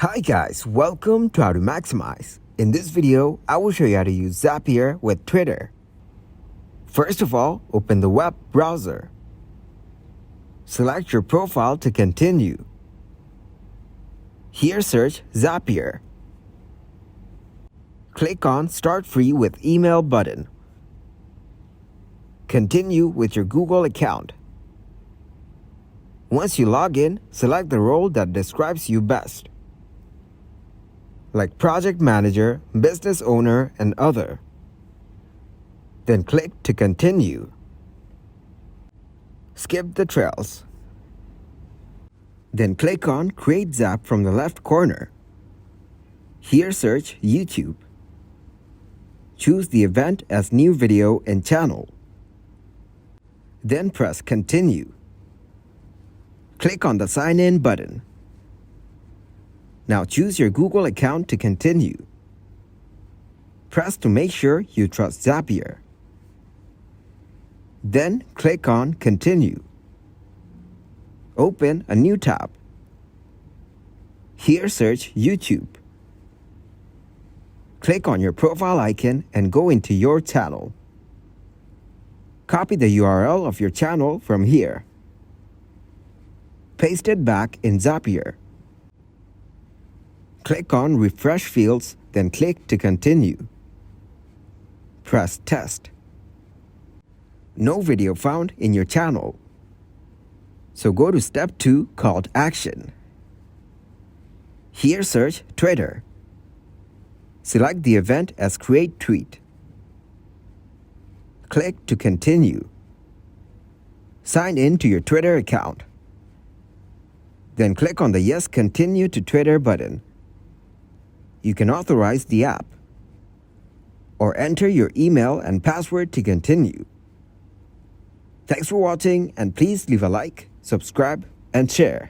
Hi guys, welcome to How to Maximize. In this video, I will show you how to use Zapier with Twitter. First of all, open the web browser. Select your profile to continue. Here search Zapier. Click on Start Free with Email button. Continue with your Google account. Once you log in, select the role that describes you best, like project manager, business owner, and other. Then click to continue. Skip the trails. Then click on Create Zap from the left corner. Here search YouTube. Choose the event as new video and channel. Then press Continue. Click on the Sign In button. Now choose your Google account to continue. Press to make sure you trust Zapier. Then click on Continue. Open a new tab. Here search YouTube. Click on your profile icon and go into your channel. Copy the URL of your channel from here. Paste it back in Zapier. Click on Refresh Fields, then click to continue. Press Test. No video found in your channel. So go to step 2 called Action. Here search Twitter. Select the event as Create Tweet. Click to continue. Sign in to your Twitter account. Then click on the Yes, Continue to Twitter button. You can authorize the app or enter your email and password to continue. Thanks for watching, and please leave a like, subscribe, and share.